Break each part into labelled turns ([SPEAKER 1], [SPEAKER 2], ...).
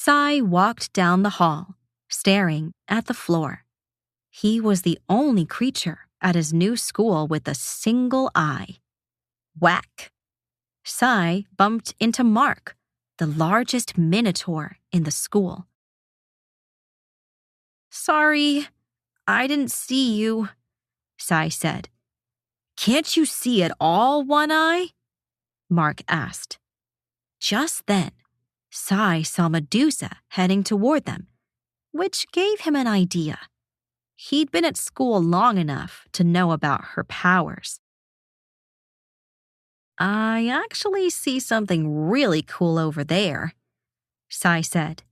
[SPEAKER 1] Sai walked down the hall, staring at the floor. He was the only creature at his new school with a single eye. Whack! Sai bumped into Mark, the largest minotaur in the school. "Sorry, I didn't see you," Sai said. "Can't you see at all, One Eye?" Mark asked. Just then, Sai saw Medusa heading toward them, which gave him an idea. He'd been at school long enough to know about her powers. "I actually see something really cool over there," Sai said.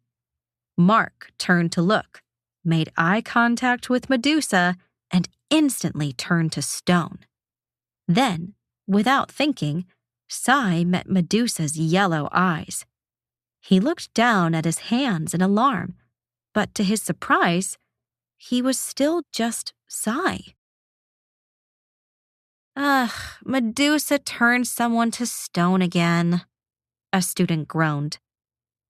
[SPEAKER 1] Mark turned to look, made eye contact with Medusa, and instantly turned to stone. Then, without thinking, Sai met Medusa's yellow eyes. He looked down at his hands in alarm, but to his surprise, he was still just Sai. "Ugh, Medusa turned someone to stone again," a student groaned.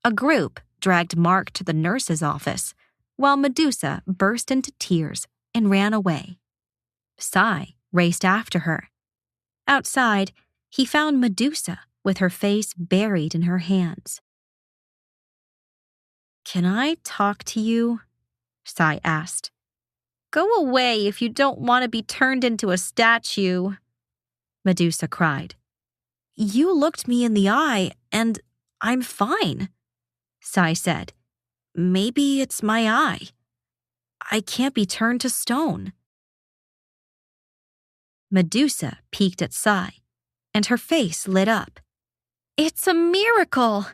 [SPEAKER 1] A group dragged Mark to the nurse's office, while Medusa burst into tears and ran away. Sai raced after her. Outside, he found Medusa with her face buried in her hands. "Can I talk to you?" Sai asked. "Go away if you don't want to be turned into a statue," Medusa cried. "You looked me in the eye, and I'm fine," Sai said. "Maybe it's my eye. I can't be turned to stone." Medusa peeked at Sai, and her face lit up. "It's a miracle!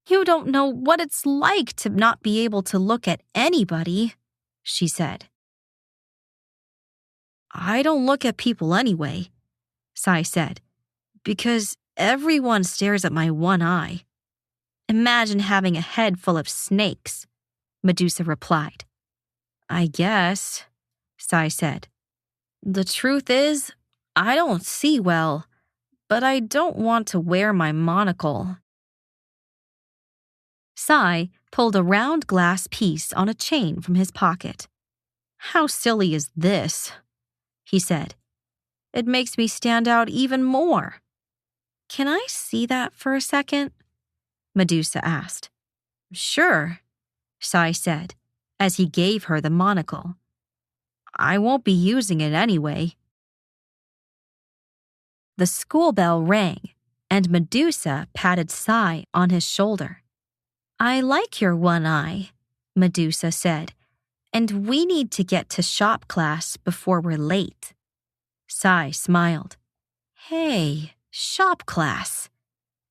[SPEAKER 1] You don't know what it's like to not be able to look at anybody," she said. "I don't look at people anyway," Sai said, "because everyone stares at my one eye. Imagine having a head full of snakes," Medusa replied. "I guess," Sai said. "The truth is, I don't see well, but I don't want to wear my monocle." Sai pulled a round glass piece on a chain from his pocket. "How silly is this?" he said. "It makes me stand out even more." "Can I see that for a second?" Medusa asked. "Sure," Sai said, as he gave her the monocle. "I won't be using it anyway." The school bell rang, and Medusa patted Sai on his shoulder. "I like your one eye," Medusa said, "and we need to get to shop class before we're late." Sai smiled. "Hey, shop class,"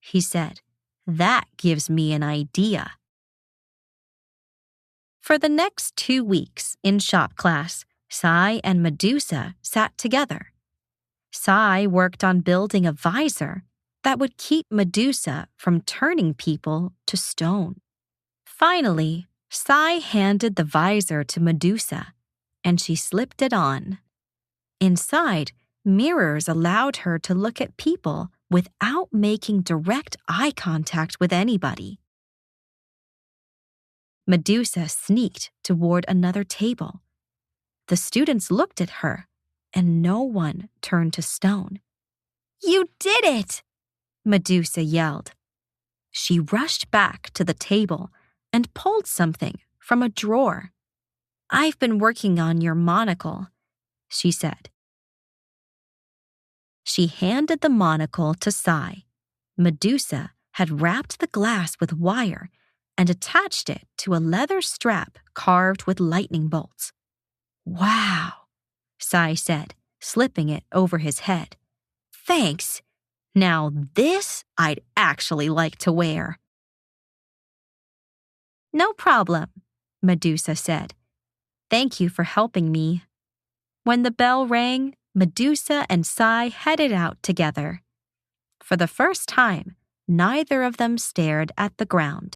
[SPEAKER 1] he said. "That gives me an idea." For the next 2 weeks in shop class, Sai and Medusa sat together. Sai worked on building a visor that would keep Medusa from turning people to stone. Finally, Sai handed the visor to Medusa, and she slipped it on. Inside, mirrors allowed her to look at people without making direct eye contact with anybody. Medusa sneaked toward another table. The students looked at her, and no one turned to stone. "You did it!" Medusa yelled. She rushed back to the table and pulled something from a drawer. "I've been working on your monocle," she said. She handed the monocle to Sai. Medusa had wrapped the glass with wire and attached it to a leather strap carved with lightning bolts. "Wow," Sai said, slipping it over his head. "Thanks. Now this I'd actually like to wear." "No problem," Medusa said. "Thank you for helping me." When the bell rang, Medusa and Sai headed out together. For the first time, neither of them stared at the ground.